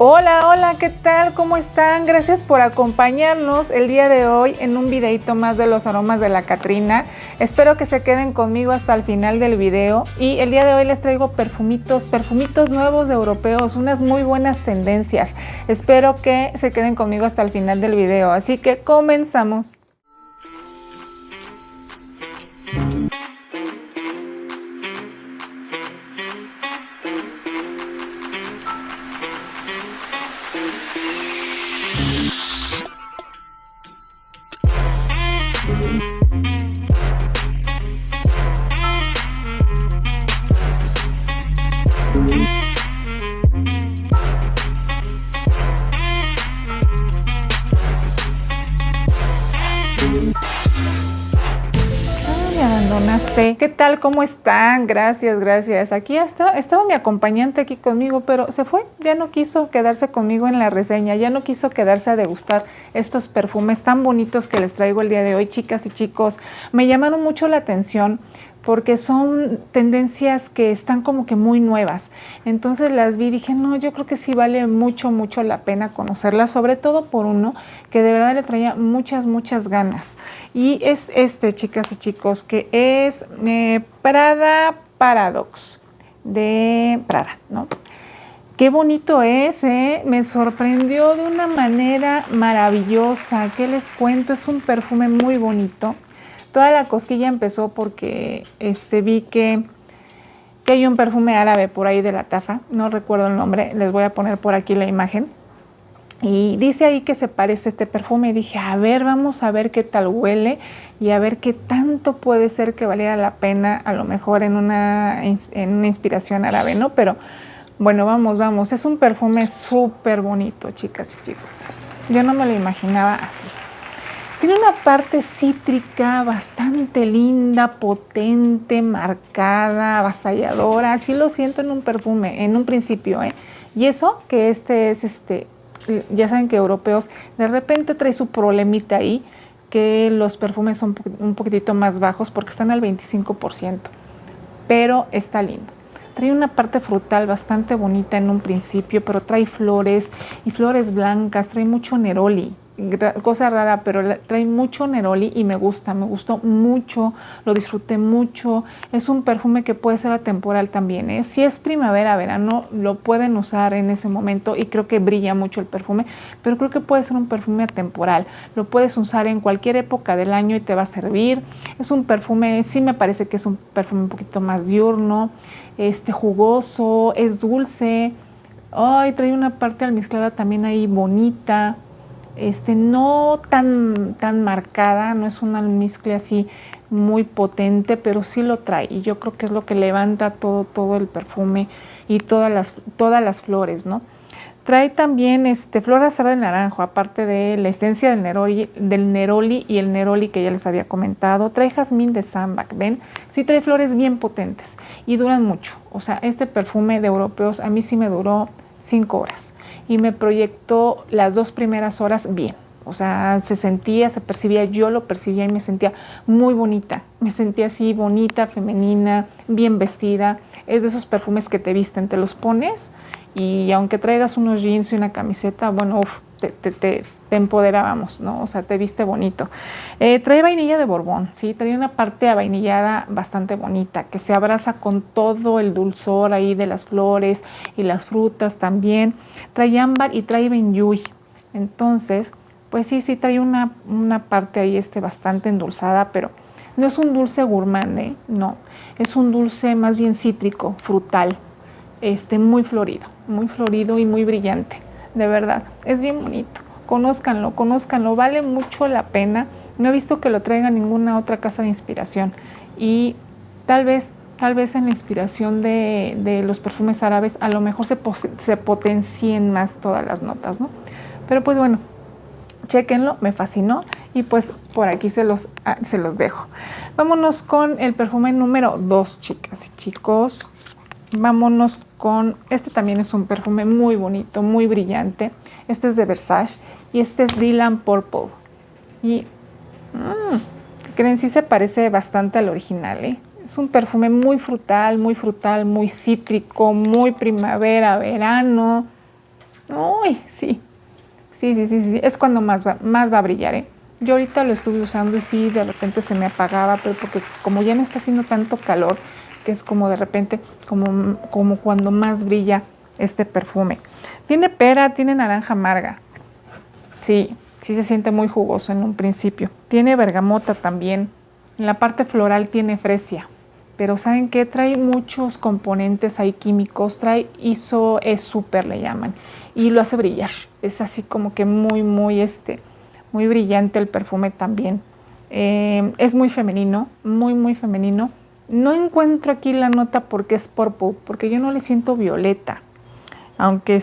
Hola, hola, ¿qué tal? ¿Cómo están? Gracias por acompañarnos el día de hoy en un videito más de los aromas de la Catrina. Espero que se queden conmigo hasta el final del video y el día de hoy les traigo perfumitos nuevos de europeos, unas muy buenas tendencias. Espero que se queden conmigo hasta el final del video, así que comenzamos. Me abandonaste. ¿Qué tal? ¿Cómo están? Gracias, gracias. Aquí estaba mi acompañante aquí conmigo, pero se fue. Ya no quiso quedarse conmigo en la reseña, ya no quiso quedarse a degustar estos perfumes tan bonitos que les traigo el día de hoy, chicas y chicos. Me llamaron mucho la atención porque son tendencias que están como que muy nuevas. Entonces las vi y dije, no, yo creo que sí vale mucho la pena conocerlas, sobre todo por uno que de verdad le traía muchas ganas. Y es este, chicas y chicos, que es Prada Paradox, de Prada, ¿no? Qué bonito es, me sorprendió de una manera maravillosa. ¿Qué les cuento? Es un perfume muy bonito. Toda la cosquilla empezó porque vi que hay un perfume árabe por ahí de la Tafa, no recuerdo el nombre, les voy a poner por aquí la imagen. Y dice ahí que se parece este perfume y dije, a ver, vamos a ver qué tal huele y a ver qué tanto puede ser que valiera la pena, a lo mejor en una inspiración árabe, ¿no? Pero bueno, vamos, es un perfume súper bonito, chicas y chicos. Yo no me lo imaginaba así. Tiene una parte cítrica bastante linda, potente, marcada, avasalladora. Así lo siento en un perfume, en un principio, ¿eh? Y eso que ya saben que europeos de repente trae su problemita ahí, que los perfumes son un poquitito más bajos porque están al 25%. Pero está lindo. Trae una parte frutal bastante bonita en un principio, pero trae flores y flores blancas, trae mucho neroli. Cosa rara, pero trae mucho neroli y me gustó mucho, lo disfruté mucho. Es un perfume que puede ser atemporal también, ¿eh? Si es primavera, verano, lo pueden usar en ese momento y creo que brilla mucho el perfume, pero creo que puede ser un perfume atemporal. Lo puedes usar en cualquier época del año y te va a servir. Es un perfume, sí me parece que es un perfume un poquito más diurno, jugoso, es dulce. Ay, trae una parte almizclada también ahí bonita. No tan marcada, no es un almizcle así muy potente, pero sí lo trae y yo creo que es lo que levanta todo el perfume y todas las flores, ¿no? Trae también flor azar de naranjo, aparte de la esencia del neroli y el neroli que ya les había comentado. Trae jazmín de sambac, ¿ven? Sí trae flores bien potentes y duran mucho. O sea, este perfume de europeos a mí sí me duró 5 horas y me proyectó las 2 primeras horas bien. O sea, se percibía, yo lo percibía y me sentía muy bonita. Me sentía así bonita, femenina, bien vestida. Es de esos perfumes que te visten, te los pones y aunque traigas unos jeans y una camiseta, bueno, te empoderábamos, ¿no? O sea, te viste bonito. Trae vainilla de Borbón, ¿sí? Trae una parte avainillada bastante bonita, que se abraza con todo el dulzor ahí de las flores y las frutas también. Trae ámbar y trae benyuy. Entonces, pues sí trae una parte ahí bastante endulzada, pero no es un dulce gourmand, ¿eh? No, es un dulce más bien cítrico, frutal, muy florido y muy brillante. De verdad, es bien bonito. Conózcanlo, vale mucho la pena. No he visto que lo traiga ninguna otra casa de inspiración y tal vez en la inspiración de los perfumes árabes a lo mejor se potencien más todas las notas, ¿no? Pero pues bueno, chéquenlo, me fascinó y pues por aquí se los dejo. Vámonos con el perfume número 2, chicas y chicos. Vámonos con, también es un perfume muy bonito, muy brillante. Este es de Versace y este es Dylan Purple. Y, ¿creen? Sí se parece bastante al original, ¿eh? Es un perfume muy frutal, muy cítrico, muy primavera, verano. Uy, sí. Sí, sí, sí, sí. Es cuando más va a brillar, ¿eh? Yo ahorita lo estuve usando y sí, de repente se me apagaba, pero porque como ya no está haciendo tanto calor, que es como de repente, como cuando más brilla este perfume. Tiene pera, tiene naranja amarga. Sí, sí se siente muy jugoso en un principio. Tiene bergamota también. En la parte floral tiene fresia. Pero ¿saben qué? Trae muchos componentes ahí químicos. Trae ISO E super le llaman. Y lo hace brillar. Es así como que muy brillante el perfume también. Es muy femenino, muy femenino. No encuentro aquí la nota porque es purple, porque yo no le siento violeta. Aunque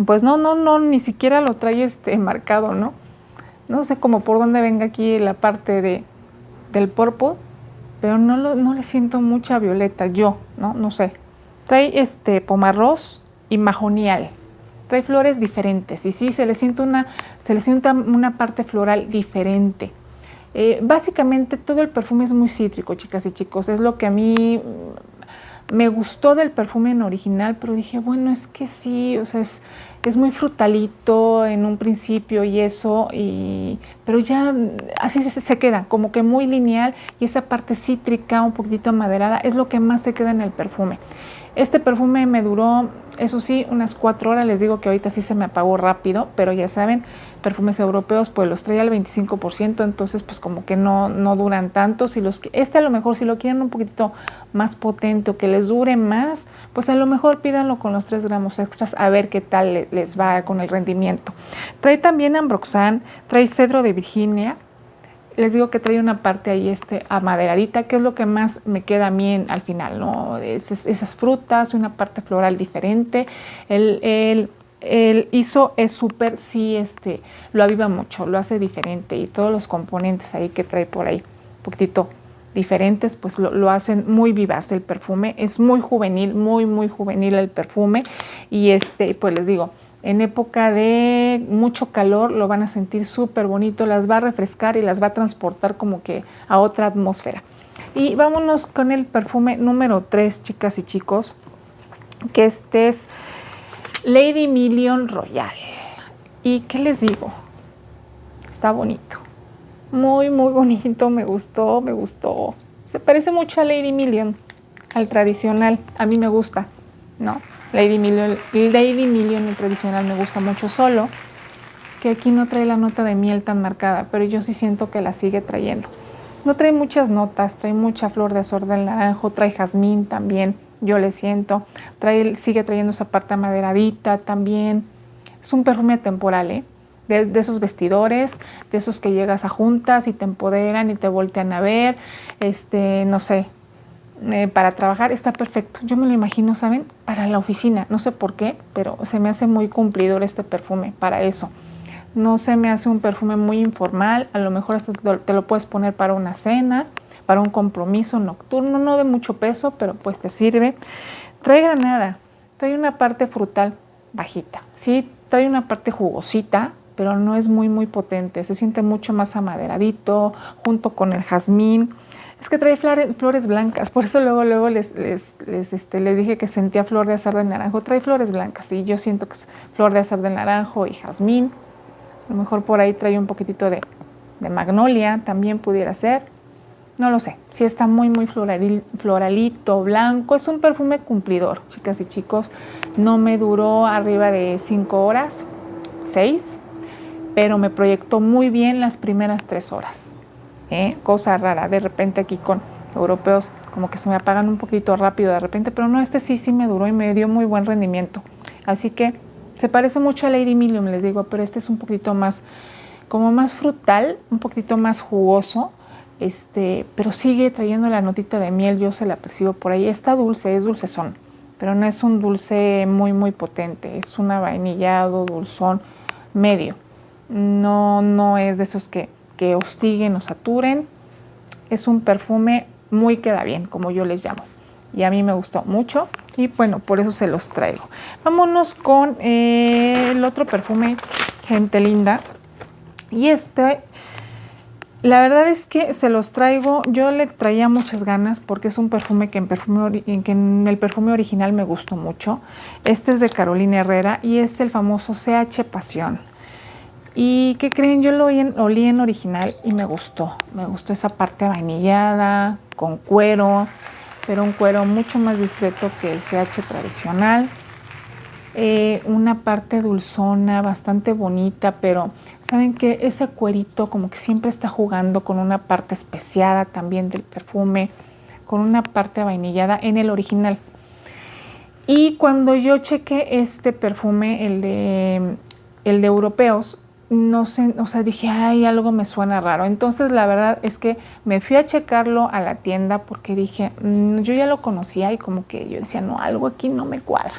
pues no, ni siquiera lo trae marcado, ¿no? No sé cómo por dónde venga aquí la parte del purple, pero no le siento mucha violeta, yo, no sé. Trae pomarroz y majonial. Trae flores diferentes y sí, se le siente una parte floral diferente. Básicamente todo el perfume es muy cítrico, chicas y chicos. Es lo que a mí me gustó del perfume en original, pero dije, bueno, es que sí, o sea, es muy frutalito en un principio y eso, pero ya así se queda, como que muy lineal, y esa parte cítrica, un poquitito amaderada, es lo que más se queda en el perfume. Este perfume me duró, eso sí, unas 4 horas. Les digo que ahorita sí se me apagó rápido, pero ya saben, perfumes europeos pues los trae al 25%, entonces pues como que no duran tanto. Si a lo mejor si lo quieren un poquito más potente o que les dure más, pues a lo mejor pídanlo con los 3 gramos extras a ver qué tal les va con el rendimiento. Trae también ambroxan, trae cedro de Virginia. Les digo que trae una parte ahí amaderadita, que es lo que más me queda a mí al final, ¿no? Esas frutas, una parte floral diferente. El ISO es súper, sí, lo aviva mucho, lo hace diferente, y todos los componentes ahí que trae por ahí, un poquitito diferentes, pues lo hacen muy vivaz el perfume. Es muy juvenil, muy juvenil el perfume, y pues les digo, en época de mucho calor lo van a sentir súper bonito, las va a refrescar y las va a transportar como que a otra atmósfera. Y vámonos con el perfume número 3, chicas y chicos, que es Lady Million Royal. ¿Y qué les digo? Está bonito, muy bonito, me gustó. Se parece mucho a Lady Million, al tradicional, a mí me gusta, ¿no? Lady Million, el tradicional, me gusta mucho, solo que aquí no trae la nota de miel tan marcada, pero yo sí siento que la sigue trayendo. No trae muchas notas, trae mucha flor de azor del naranjo, trae jazmín también, yo le siento, sigue trayendo esa parte amaderadita también. Es un perfume temporal, ¿eh? De esos vestidores, de esos que llegas a juntas y te empoderan y te voltean a ver, no sé, para trabajar está perfecto. Yo me lo imagino, ¿saben? Para la oficina, no sé por qué, pero se me hace muy cumplidor este perfume para eso. No se me hace un perfume muy informal, a lo mejor hasta te lo puedes poner para una cena, para un compromiso nocturno, no de mucho peso, pero pues te sirve. Trae granada, trae una parte frutal bajita, sí, trae una parte jugosita, pero no es muy potente, se siente mucho más amaderadito, junto con el jazmín. Es que trae flores blancas, por eso luego les dije que sentía flor de azar de naranjo. Trae flores blancas y yo siento que es flor de azar de naranjo y jazmín. A lo mejor por ahí trae un poquitito de magnolia, también pudiera ser. No lo sé, sí está muy floralito, blanco. Es un perfume cumplidor, chicas y chicos. No me duró arriba de 5 horas, 6, pero me proyectó muy bien las primeras 3 horas. Cosa rara, de repente aquí con europeos como que se me apagan un poquito rápido de repente, pero no, sí me duró y me dio muy buen rendimiento. Así que se parece mucho a Lady Million, les digo, pero este es un poquito más, como más frutal, un poquito más jugoso, pero sigue trayendo la notita de miel, yo se la percibo por ahí. Está dulce, es dulcezón, pero no es un dulce muy potente, es un avainillado, dulzón, medio. No es de esos que hostiguen o saturen. Es un perfume muy queda bien, como yo les llamo, y a mí me gustó mucho y bueno, por eso se los traigo. Vámonos con el otro perfume, gente linda, y La verdad es que se los traigo, yo le traía muchas ganas porque es un perfume que en el perfume original me gustó mucho. Este es de Carolina Herrera y es el famoso CH Pasión. ¿Y qué creen? Yo lo olí en original y me gustó esa parte vainillada, con cuero, pero un cuero mucho más discreto que el CH tradicional. Una parte dulzona, bastante bonita, pero saben que ese cuerito como que siempre está jugando con una parte especiada también del perfume, con una parte vainillada en el original. Y cuando yo chequé este perfume, el de Europeos, no sé, o sea, dije, ay, algo me suena raro. Entonces la verdad es que me fui a checarlo a la tienda porque dije, yo ya lo conocía y como que yo decía, no, algo aquí no me cuadra.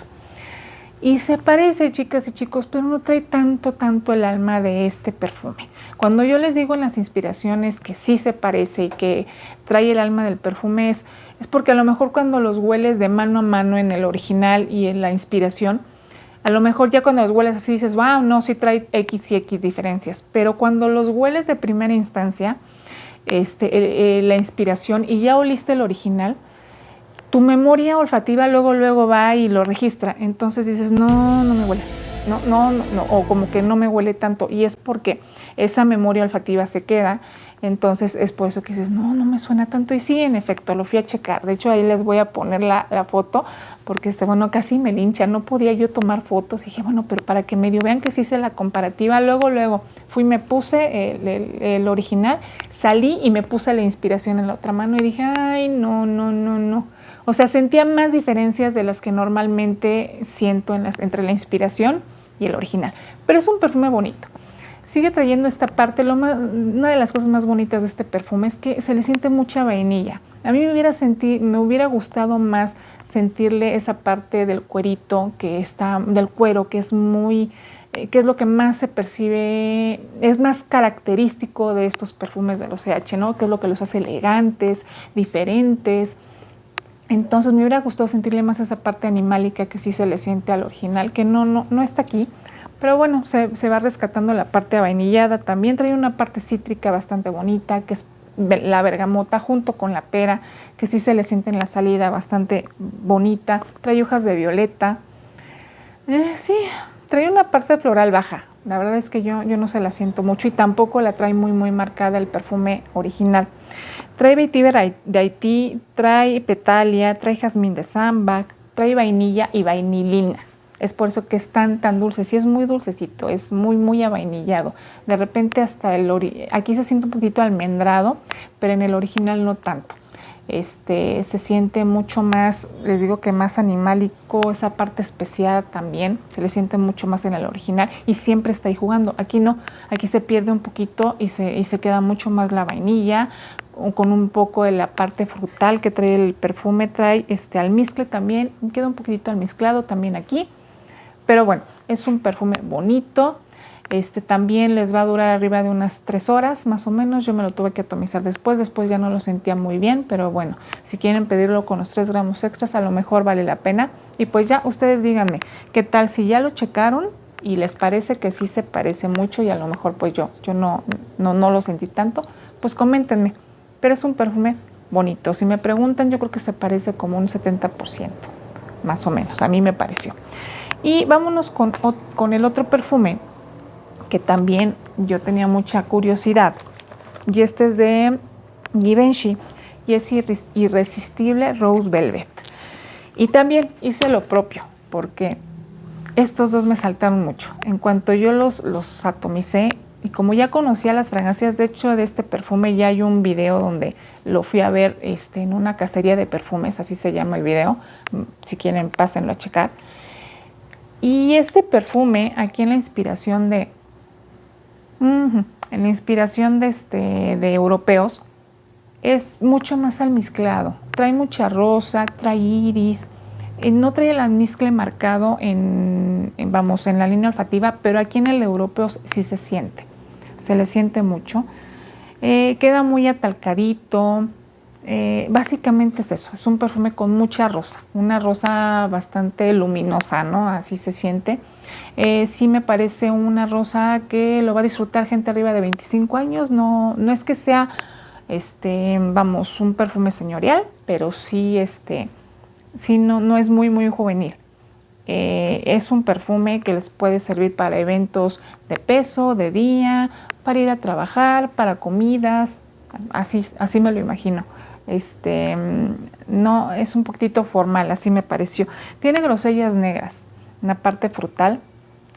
Y se parece, chicas y chicos, pero no trae tanto el alma de este perfume. Cuando yo les digo en las inspiraciones que sí se parece y que trae el alma del perfume es porque a lo mejor cuando los hueles de mano a mano en el original y en la inspiración, a lo mejor ya cuando los hueles así dices, wow, no, sí trae X y X diferencias. Pero cuando los hueles de primera instancia, la inspiración y ya oliste el original, tu memoria olfativa luego va y lo registra. Entonces dices, no me huele. No, o como que no me huele tanto. Y es porque esa memoria olfativa se queda. Entonces es por eso que dices, no me suena tanto. Y sí, en efecto, lo fui a checar. De hecho, ahí les voy a poner la foto, porque bueno, casi me lincha. No podía yo tomar fotos. Y dije, bueno, pero para que medio vean que sí hice la comparativa. Luego fui, me puse el original, salí y me puse la inspiración en la otra mano. Y dije, ay, no. O sea, sentía más diferencias de las que normalmente siento entre la inspiración y el original. Pero es un perfume bonito. Sigue trayendo esta parte. Una de las cosas más bonitas de este perfume es que se le siente mucha vainilla. A mí me hubiera gustado más sentirle esa parte del cuerito, del cuero, que es que es lo que más se percibe, es más característico de estos perfumes de los CH, ¿no? Que es lo que los hace elegantes, diferentes. Entonces me hubiera gustado sentirle más esa parte animálica que sí se le siente al original, que no está aquí. Pero bueno, se va rescatando la parte avainillada. También trae una parte cítrica bastante bonita, que es la bergamota junto con la pera, que sí se le siente en la salida bastante bonita. Trae hojas de violeta. Sí, trae una parte floral baja. La verdad es que yo no se la siento mucho y tampoco la trae muy marcada el perfume original. Trae vetiver de Haití, trae petalia, trae jazmín de sambac, trae vainilla y vainilina. Es por eso que es tan dulce. Sí, es muy dulcecito, es muy avainillado. De repente hasta aquí se siente un poquito almendrado, pero en el original no tanto. Se siente mucho más, les digo que más animálico, esa parte especiada también, se le siente mucho más en el original y siempre está ahí jugando. Aquí no, aquí se pierde un poquito y se queda mucho más la vainilla, con un poco de la parte frutal que trae el perfume, trae almizcle también, queda un poquitito almizclado también aquí, pero bueno, es un perfume bonito. También les va a durar arriba de unas 3 horas más o menos. Yo me lo tuve que atomizar después ya no lo sentía muy bien, pero bueno, si quieren pedirlo con los 3 gramos extras a lo mejor vale la pena. Y pues ya ustedes díganme, ¿qué tal si ya lo checaron y les parece que sí se parece mucho y a lo mejor pues yo no lo sentí tanto? Pues coméntenme, pero es un perfume bonito. Si me preguntan, yo creo que se parece como un 70%, más o menos, a mí me pareció. Y vámonos con el otro perfume que también yo tenía mucha curiosidad, y es de Givenchy y es Irresistible Rose Velvet. Y también hice lo propio porque estos dos me saltaron mucho. En cuanto yo los atomicé y como ya conocía las fragancias, de hecho de este perfume ya hay un video donde lo fui a ver en una cacería de perfumes, así se llama el video, si quieren pásenlo a checar. Y este perfume aquí en la inspiración de de Europeos es mucho más almizclado, trae mucha rosa, trae iris, no trae el almizcle marcado en la línea olfativa, pero aquí en el Europeos sí se le siente mucho, queda muy atalcadito, básicamente es eso, es un perfume con mucha rosa, una rosa bastante luminosa, ¿no? Así se siente. Sí me parece una rosa que lo va a disfrutar gente arriba de 25 años. No es que sea, vamos, un perfume señorial, pero sí, sí no es muy juvenil. Es un perfume que les puede servir para eventos de peso, de día, para ir a trabajar, para comidas, así me lo imagino. No, es un poquito formal, así me pareció. Tiene grosellas negras, una parte frutal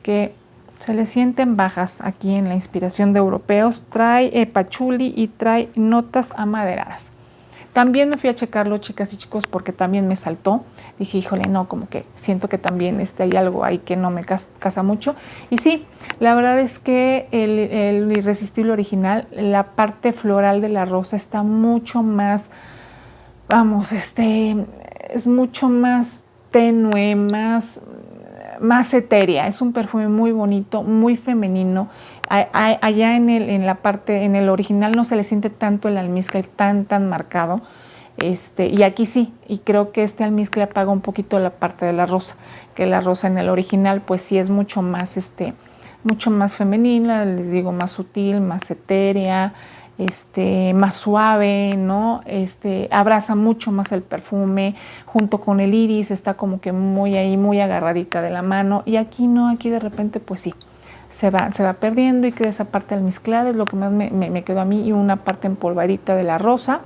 que se le sienten bajas aquí en la inspiración de europeos. Trae pachuli y trae notas amaderadas. También me fui a checarlo, chicas y chicos, porque también me saltó. Dije, híjole, no, como que siento que también hay algo ahí que no me casa mucho. Y sí, la verdad es que el Irresistible original, la parte floral de la rosa está mucho más, vamos, es mucho más tenue, más etérea. Es un perfume muy bonito, muy femenino. Allá en el original no se le siente tanto el almizcle tan marcado, y aquí sí, y creo que este almizcle apaga un poquito la parte de la rosa, que la rosa en el original pues sí es mucho más femenina, les digo, más sutil, más etérea, más suave, ¿no? Abraza mucho más el perfume, junto con el iris, está como que muy agarradita de la mano, y aquí no, aquí de repente pues sí, se va perdiendo y queda esa parte almizclada, es lo que más me quedó a mí, y una parte empolvadita de la rosa,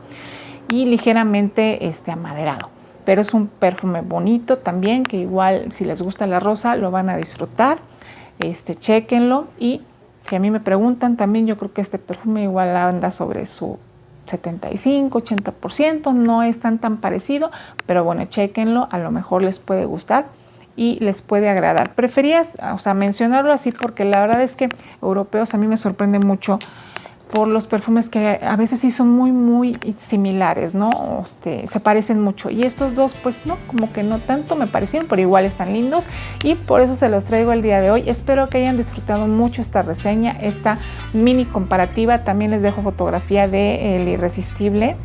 y ligeramente amaderado. Pero es un perfume bonito también, que igual si les gusta la rosa lo van a disfrutar. Chéquenlo, y si a mí me preguntan también, yo creo que este perfume igual anda sobre su 75-80%, no es tan parecido, pero bueno, chéquenlo, a lo mejor les puede gustar y les puede agradar. Preferías, mencionarlo así porque la verdad es que europeos a mí me sorprende mucho por los perfumes que a veces sí son muy similares, ¿no? Se parecen mucho, y estos dos pues no, como que no tanto me parecieron, pero igual están lindos, y por eso se los traigo el día de hoy. Espero que hayan disfrutado mucho esta reseña, esta mini comparativa. También les dejo fotografía de el Irresistible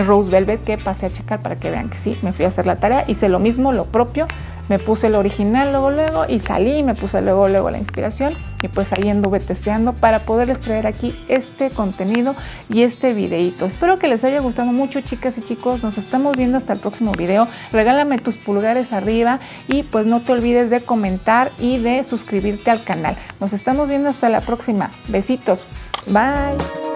Rose Velvet, que pasé a checar para que vean que sí, me fui a hacer la tarea, hice lo mismo, lo propio. Me puse el original luego y salí, me puse luego la inspiración, y pues ahí anduve testeando para poderles traer aquí este contenido y este videito. Espero que les haya gustado mucho, chicas y chicos. Nos estamos viendo hasta el próximo video. Regálame tus pulgares arriba, y pues no te olvides de comentar y de suscribirte al canal. Nos estamos viendo hasta la próxima. Besitos. Bye.